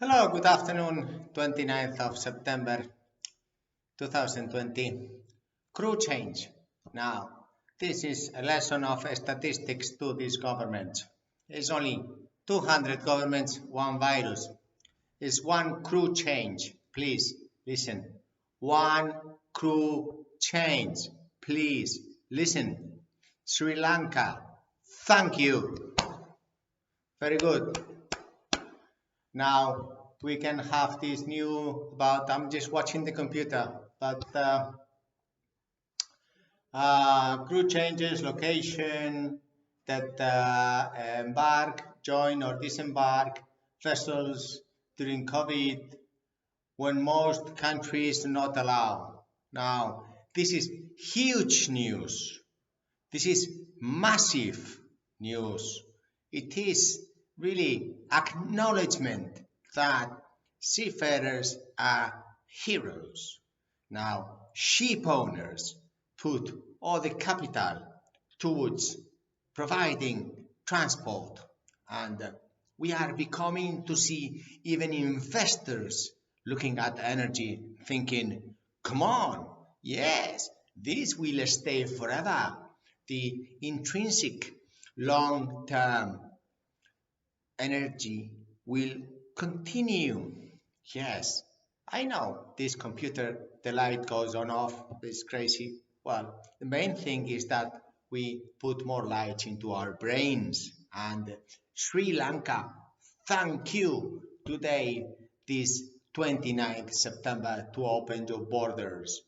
Hello, good afternoon, 29th of September 2020. Crew change. Now, this is a lesson of statistics to this government. It's only 200 governments, one virus. It's one crew change. Please listen. One crew change. Please listen. Sri Lanka. Thank you. Very good. Now we can have this new about, I'm just watching the computer, but crew changes, location, that embark, join or disembark vessels during COVID when most countries do not allow. Now, this is huge news. This is massive news. It is really acknowledgement that seafarers are heroes. Now, ship owners put all the capital towards providing transport, and we are becoming to see even investors looking at energy thinking, come on, yes, this will stay forever. The intrinsic long-term energy will continue. Yes, I know this computer, the light goes on off, it's crazy. Well, the main thing is that we put more light into our brains. And Sri Lanka, thank you today, this 29th September, to open the borders.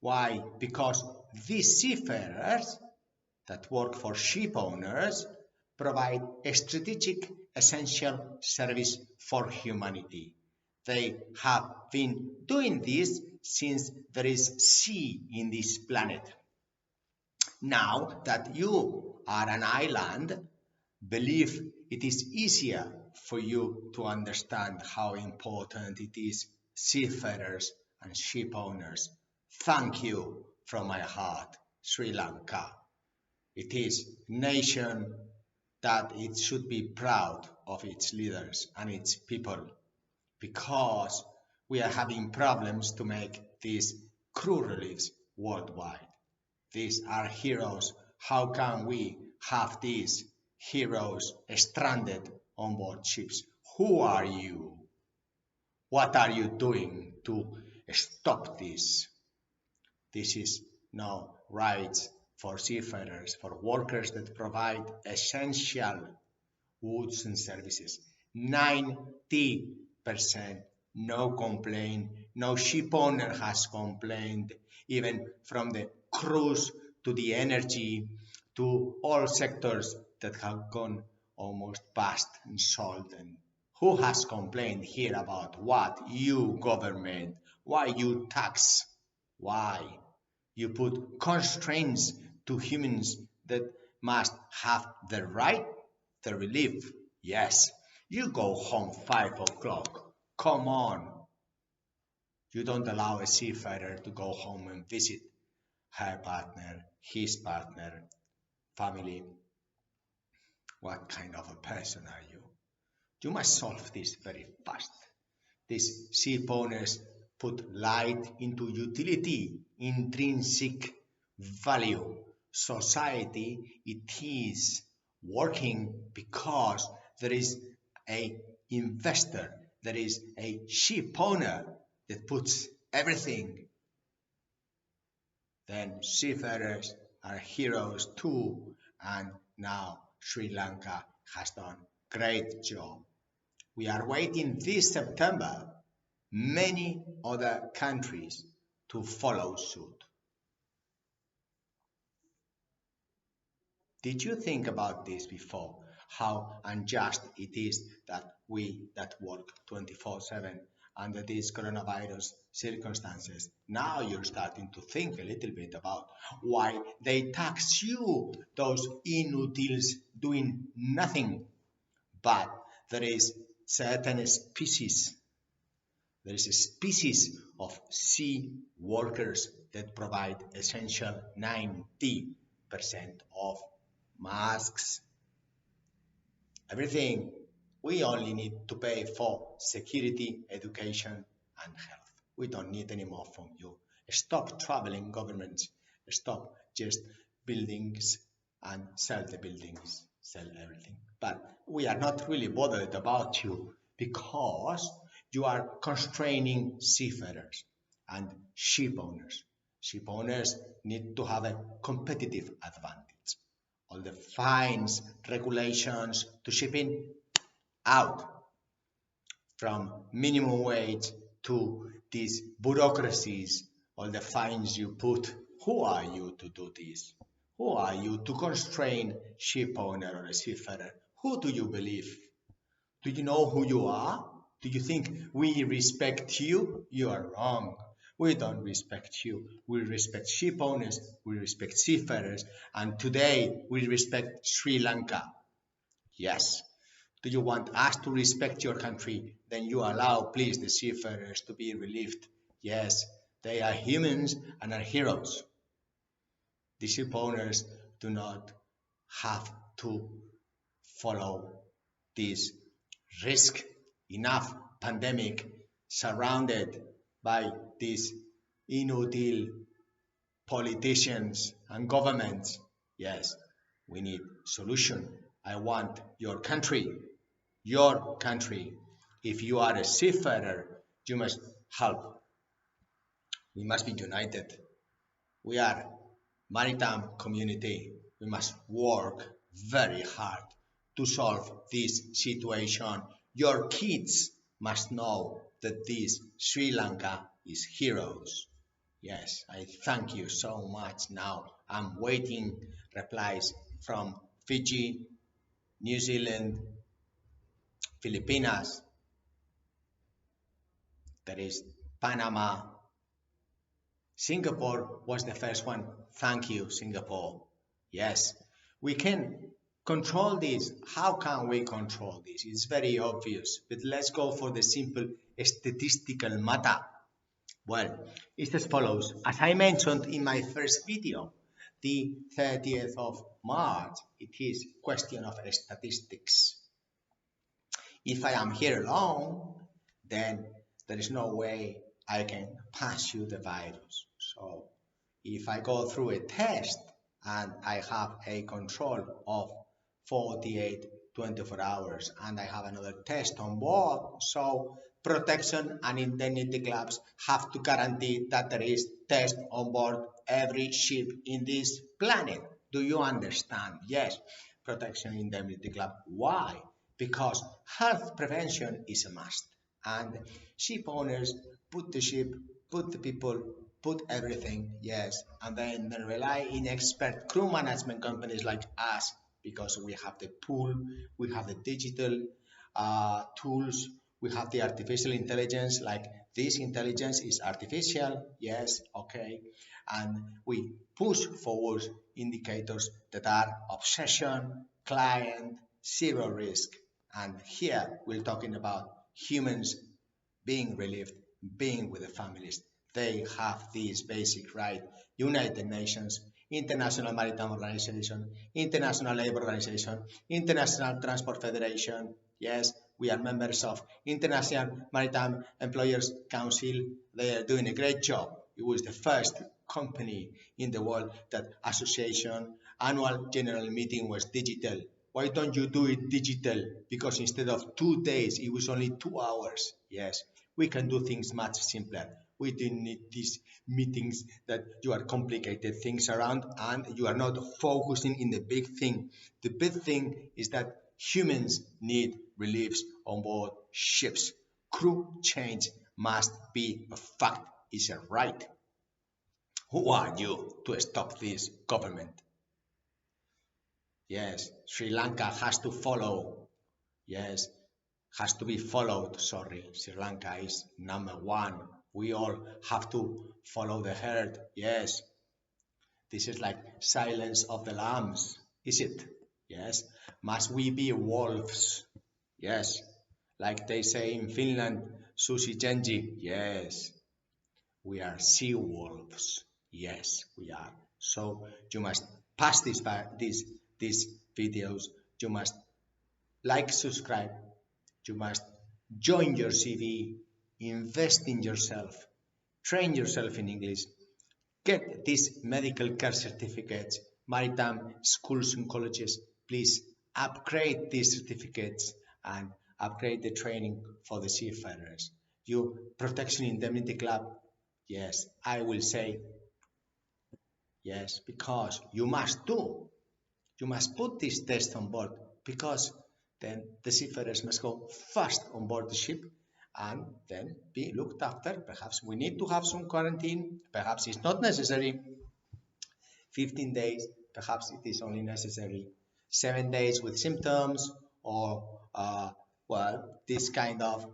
Why? Because these seafarers that work for ship owners provide a strategic essential service for humanity. They have been doing this since there is sea in this planet. Now that you are an island, believe it is easier for you to understand how important it is, seafarers and ship owners. Thank you from my heart, Sri Lanka. It is a nation that it should be proud of its leaders and its people, because we are having problems to make these crew reliefs worldwide. These are heroes. How can we have these heroes stranded on board ships? Who are you? What are you doing to stop this? This is no rights for seafarers, for workers that provide essential goods and services. 90%, no complaint, no ship owner has complained, even from the cruise to the energy to all sectors that have gone almost past and sold. And who has complained here about what? You, government. Why you tax? Why? You put constraints to humans that must have the right to relief. Yes, you go home 5 o'clock. Come on. You don't allow a seafarer to go home and visit her partner, his partner, family. What kind of a person are you? You must solve this very fast. These ship owners put light into utility, intrinsic value. Society, it is working because there is a investor, there is a ship owner that puts everything. Then seafarers are heroes too, and now Sri Lanka has done a great job. We are waiting this September many other countries to follow suit. Did you think about this before? How unjust it is that we that work 24/7 under these coronavirus circumstances, now you're starting to think a little bit about why they tax you, those inutiles doing nothing. But there is certain species, there is a species of sea workers that provide essential 90% of masks, everything. We only need to pay for security, education, and health. We don't need any more from you. Stop traveling governments. Stop just buildings and sell the buildings, sell everything. But we are not really bothered about you because you are constraining seafarers and ship owners. Ship owners need to have a competitive advantage. All the fines, regulations to shipping out, from minimum wage to these bureaucracies, all the fines you put. Who are you to do this? Who are you to constrain ship owner or a seafarer? Who do you believe? Do you know who you are? Do you think we respect you? You are wrong. We don't respect you. We respect ship owners, we respect seafarers, and today we respect Sri Lanka. Yes. Do you want us to respect your country? Then you allow, please, the seafarers to be relieved. Yes, they are humans and are heroes. The ship owners do not have to follow this risk enough pandemic surrounded by these inutile politicians and governments. Yes, we need solution. I want your country. If you are a seafarer, you must help. We must be united. We are maritime community. We must work very hard to solve this situation. Your kids must know that this Sri Lanka is heroes. Yes, I thank you so much. Now I'm waiting replies from Fiji, New Zealand, Filipinas, there is Panama. Singapore was the first one. Thank you, Singapore. Yes, we can control this. How can we control this? It's very obvious, but let's go for the simple statistical matter. Well, it's as follows. As I mentioned in my first video, the 30th of March, it is question of statistics. If I am here alone, then there is no way I can pass you the virus. So if I go through a test and I have a control of 48, 24 hours and I have another test on board, so protection and indemnity clubs have to guarantee that there is test on board every ship in this planet. Do you understand? Yes, protection indemnity club. Why? Because health prevention is a must. And ship owners put the ship, put the people, put everything, yes, and then they rely in expert crew management companies like us because we have the pool, we have the digital tools, we have the artificial intelligence, like this intelligence is artificial, yes, okay, and we push forward indicators that are obsession, client, zero risk. And here we're talking about humans being relieved, being with the families. They have this basic right. United Nations, International Maritime Organization, International Labour Organization, International Transport Federation. Yes, we are members of International Maritime Employers Council. They are doing a great job. It was the first company in the world that association annual general meeting was digital. Why don't you do it digital? Because instead of 2 days, it was only 2 hours. Yes, we can do things much simpler. We didn't need these meetings that you are complicated things around and you are not focusing in the big thing. The big thing is that humans need reliefs on board ships. Crew change must be a fact, is a right. Who are you to stop this government? Yes, Sri Lanka has to follow. Yes, has to be followed. Sorry, Sri Lanka is number one. We all have to follow the herd. Yes, this is like silence of the lambs, is it? Yes. Must we be wolves? Yes. Like they say in Finland, susi genji. Yes. We are sea wolves. Yes, we are. So you must pass these videos. You must like, subscribe, You must join your CV, invest in yourself, train yourself in English, get these medical care certificates, maritime schools and colleges. Please upgrade these certificates and upgrade the training for the seafarers. You Protection Indemnity Club, yes, I will say yes, because you must do. You must put this test on board because then the seafarers must go fast on board the ship and then be looked after. Perhaps we need to have some quarantine. Perhaps it's not necessary 15 days. Perhaps it is only necessary 7 days with symptoms or, well, this kind of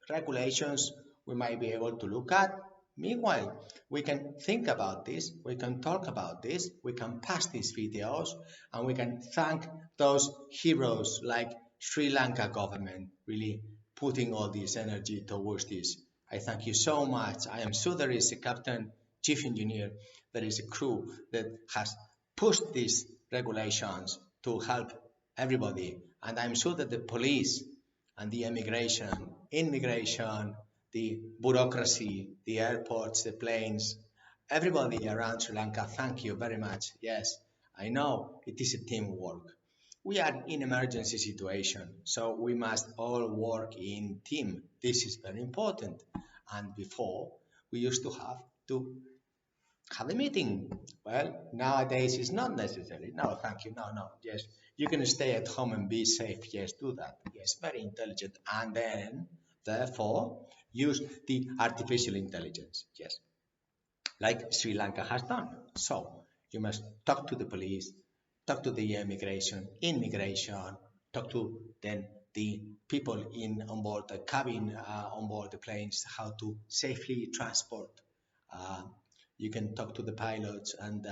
regulations we might be able to look at. Meanwhile, we can think about this, we can talk about this, we can pass these videos, and we can thank those heroes like Sri Lanka government really putting all this energy towards this. I thank you so much. I am sure there is a captain, chief engineer, there is a crew that has pushed these regulations to help everybody. And I'm sure that the police and the immigration, the bureaucracy, the airports, the planes, everybody around Sri Lanka, thank you very much. Yes, I know it is a teamwork. We are in emergency situation, so we must all work in team. This is very important. And before, we used to have a meeting. Well, nowadays it's not necessary. No, thank you. No, no. Yes, you can stay at home and be safe. Yes, do that. Yes, very intelligent. And then, therefore, use the artificial intelligence. Yes, like Sri Lanka has done. So you must talk to the police, talk to the immigration, talk to then the people in on board the cabin, on board the planes, how to safely transport. Uh, you can talk to the pilots and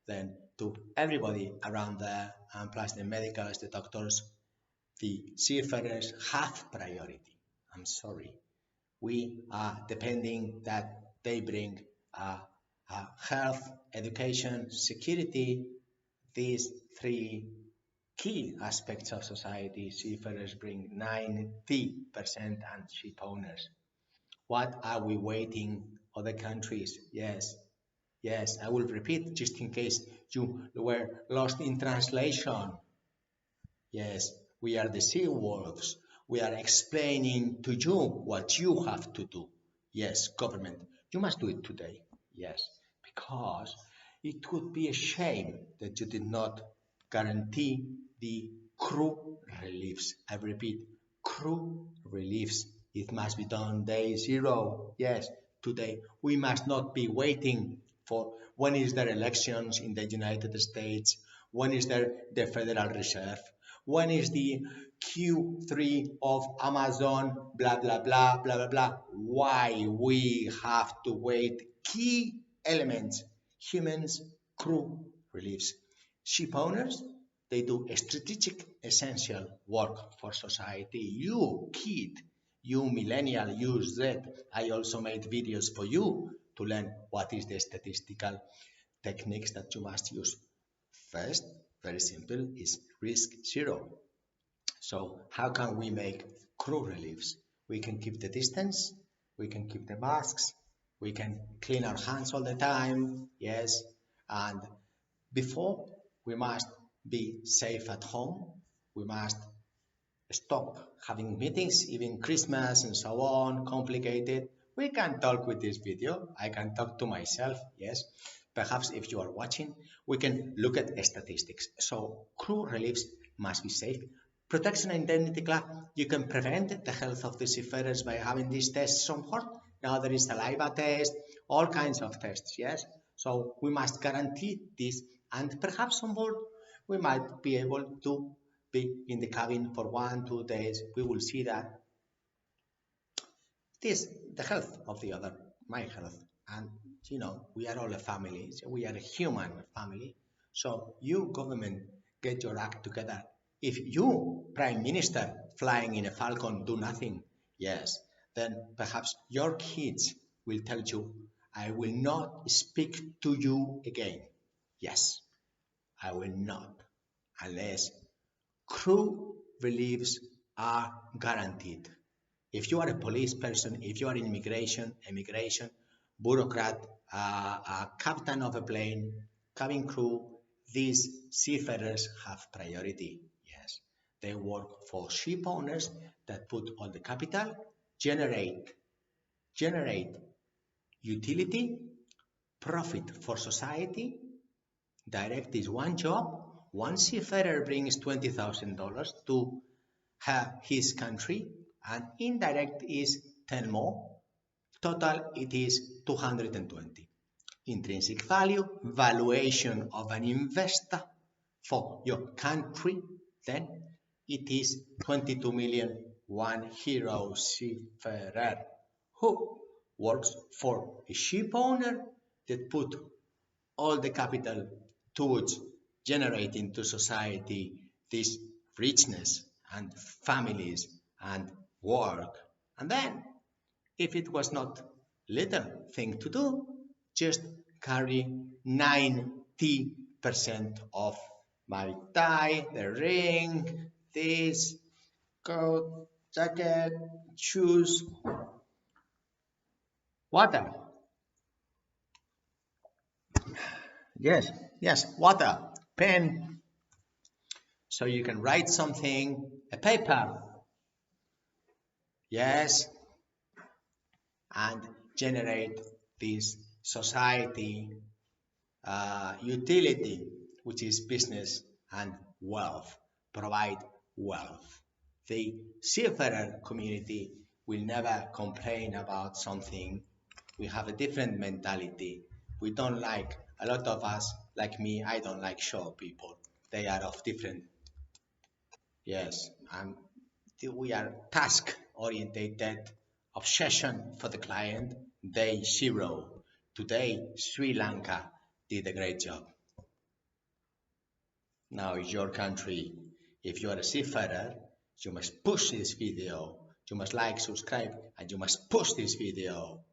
then to everybody around there, and plus the medicals, the doctors. The seafarers have priority. I'm sorry, we are depending that they bring uh, health, education, security, these three key aspects of society. Seafarers bring 90% and ship owners. What are we waiting other countries? Yes, yes, I will repeat just in case you were lost in translation. Yes, we are the sea wolves. We are explaining to you what you have to do. Yes, government, you must do it today. Yes, because it would be a shame that you did not guarantee the crew reliefs. I repeat, crew reliefs. It must be done day zero. Yes, today. We must not be waiting for when is there elections in the United States, when is there the Federal Reserve, when is the Q3 of Amazon, blah, blah, blah, blah, blah, blah. Why we have to wait key elements, humans, crew, reliefs. Ship owners, they do strategic, essential work for society. You, kid, you millennial, you Z, I also made videos for you to learn what is the statistical techniques that you must use. First, very simple, is risk zero. So how can we make crew reliefs? We can keep the distance, we can keep the masks, we can clean our hands all the time, yes, and before we must be safe at home, we must stop having meetings, even Christmas and so on, complicated. We can talk with this video. I can talk to myself, yes. Perhaps if you are watching, we can look at statistics. So crew reliefs must be safe. Protection Indemnity Club, you can prevent the health of the seafarers by having these tests on board. Now there is saliva test, all kinds of tests, yes. So we must guarantee this, and perhaps on board we might be able to be in the cabin for 1, 2 days. We will see that this the health of the other, my health, and we are all a family. We are a human family. So you government, get your act together. If you prime minister flying in a falcon do nothing, yes, then perhaps your kids will tell you, I will not speak to you again. Yes, I will not, unless crew reliefs are guaranteed. If you are a police person, if you are in immigration, bureaucrat, a captain of a plane, cabin crew, these seafarers have priority. Yes, they work for ship owners that put all the capital, generate utility, profit for society. Direct is one job. One seafarer brings $20,000 to his country, and indirect is 10 more. Total, it is 220. Intrinsic value, valuation of an investor for your country, then it is 22 million, one hero seafarer who works for a ship owner that put all the capital towards generating to society this richness and families and work. And then, if it was not little thing to do, just carry 90% of my tie, the ring, this coat, jacket, shoes, water. Yes, yes, water, pen, so you can write something, a paper, yes, and generate this society utility, which is business and wealth, provide wealth. The seafarer community will never complain about something. We have a different mentality. We don't like, a lot of us, like me, I don't like show people. They are of different. Yes, we are task orientated, obsession for the client, day zero. Today, Sri Lanka did a great job. Now it's your country. If you are a seafarer, you must push this video. You must like, subscribe, and you must push this video.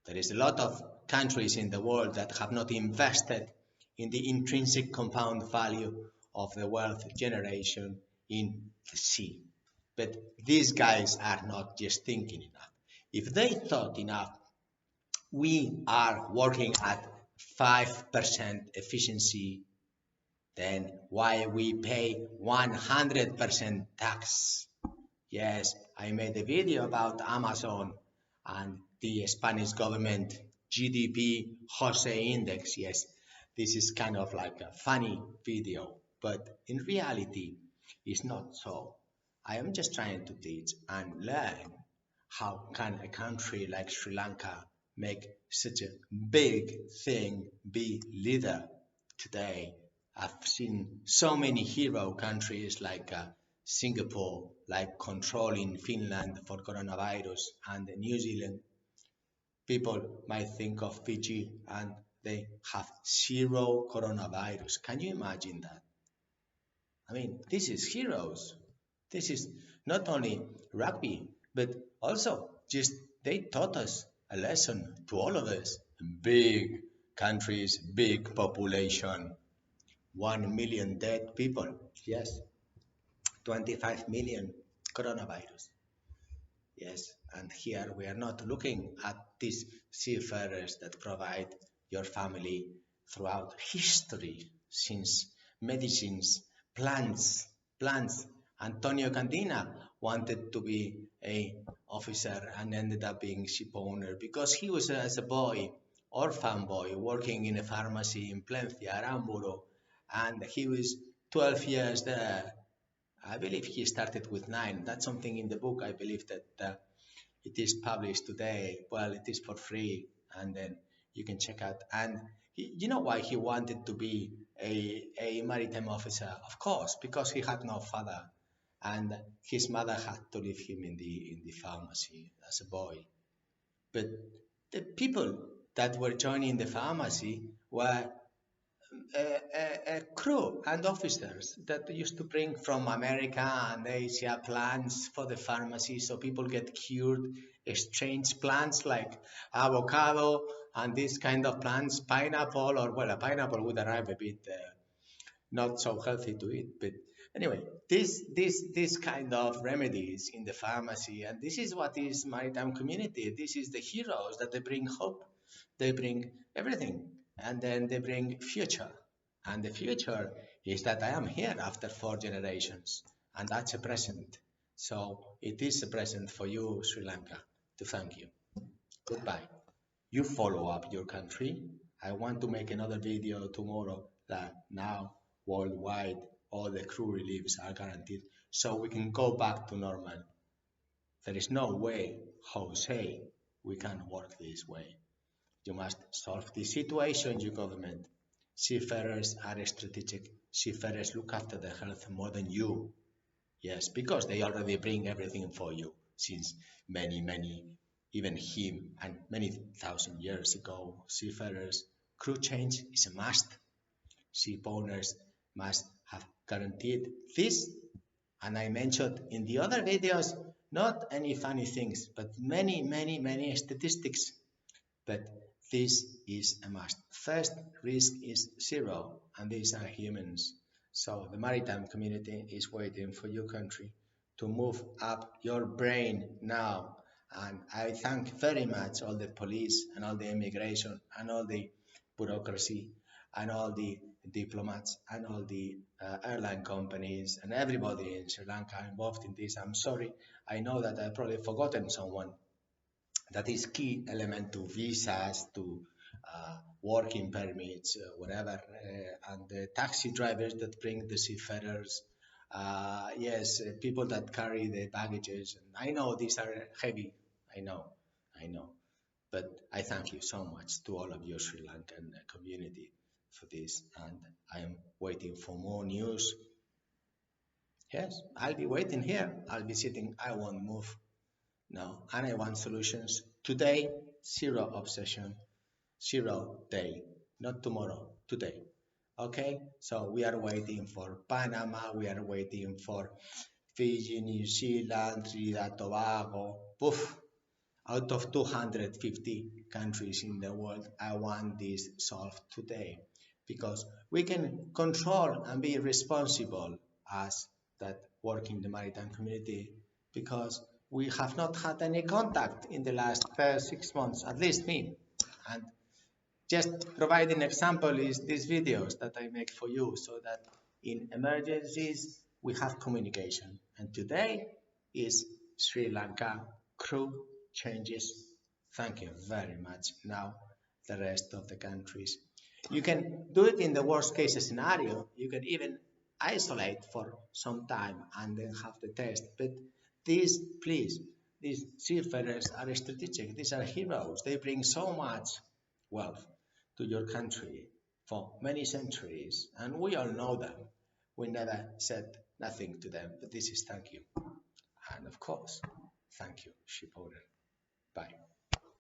There is a lot of countries in the world that have not invested in the intrinsic compound value of the wealth generation in the sea. But these guys are not just thinking enough. If they thought enough, we are working at 5% efficiency, then why we pay 100% tax? Yes, I made a video about Amazon and the Spanish government GDP Jose index. Yes, this is kind of like a funny video, but in reality, it's not so. I am just trying to teach and learn how can a country like Sri Lanka make such a big thing be leader today. I've seen so many hero countries like Singapore, like controlling Finland for coronavirus, and New Zealand. People might think of Fiji and they have zero coronavirus. Can you imagine that? I mean, this is heroes. This is not only rugby, but also just they taught us a lesson to all of us. Big countries, big population, 1 million dead people. Yes, 25 million coronavirus. Yes, and here we are not looking at these seafarers that provide your family throughout history since medicines, plants. Antonio Candina wanted to be a officer and ended up being ship owner because he was as a boy, orphan boy, working in a pharmacy in Plencia, Aramburu, and he was 12 years there. I believe he started with 9. That's something in the book. I believe that it is published today. Well, it is for free, and then you can check out. And you know why he wanted to be a maritime officer? Of course, because he had no father, and his mother had to leave him in the pharmacy as a boy. But the people that were joining the pharmacy were a crew and officers that used to bring from America and Asia plants for the pharmacy so people get cured, exchange plants like avocado and this kind of plants, pineapple, or well, a pineapple would arrive a bit not so healthy to eat, but Anyway, this kind of remedies in the pharmacy, and this is what is maritime community. This is the heroes that they bring hope, they bring everything, and then they bring future. And the future is that I am here after 4 generations, and that's a present. So it is a present for you, Sri Lanka, to thank you. Goodbye. You follow up your country. I want to make another video tomorrow that now worldwide all the crew reliefs are guaranteed so we can go back to normal. There is no way, Jose, we can work this way. You must solve the situation, your government. Seafarers are strategic. Seafarers look after their health more than you. Yes, because they already bring everything for you since many, even him and many thousand years ago, seafarers, crew change is a must. Ship owners must have guaranteed this. And I mentioned in the other videos, not any funny things, but many statistics. But this is a must. First, risk is zero, and these are humans. So the maritime community is waiting for your country to move up your brain now. And I thank very much all the police and all the immigration and all the bureaucracy and all the diplomats and all the airline companies and everybody in Sri Lanka involved in this. I'm sorry. I know that I've probably forgotten someone. That is key element to visas, to working permits, whatever, and the taxi drivers that bring the seafarers. Yes, people that carry the baggages. I know these are heavy. I know, I know. But I thank you so much to all of your Sri Lankan community for this, and I am waiting for more news. Yes, I'll be waiting here. I'll be sitting. I won't move. No, and I want solutions today. Zero obsession, zero day, not tomorrow, today. Okay, so we are waiting for Panama, we are waiting for Fiji, New Zealand, Trinidad, Tobago. Poof, out of 250 countries in the world, I want this solved today because we can control and be responsible as that work in the maritime community because we have not had any contact in the last 6 months, at least me. And just providing example is these videos that I make for you so that in emergencies we have communication. And today is Sri Lanka crew changes. Thank you very much. Now the rest of the countries. You can do it in the worst case scenario. You can even isolate for some time and then have the test. But these, please, these seafarers are strategic. These are heroes. They bring so much wealth to your country for many centuries, and we all know them. We never said nothing to them, but this is thank you. And of course, thank you, shipowner. Bye.